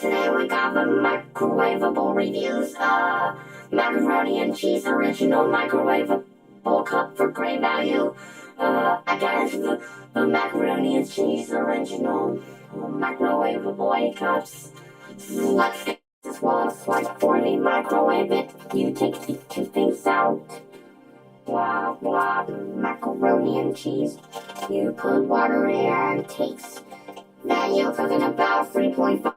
today we got the microwavable reviews. Macaroni and cheese original microwavable cup for great value. Again, it's the macaroni and cheese original microwavable 8 cups. Let's get this while it's like 40 microwave it. You take the two things out. Blah blah macaroni and cheese. You put water in and it takes. Then you'll cook in about 3.5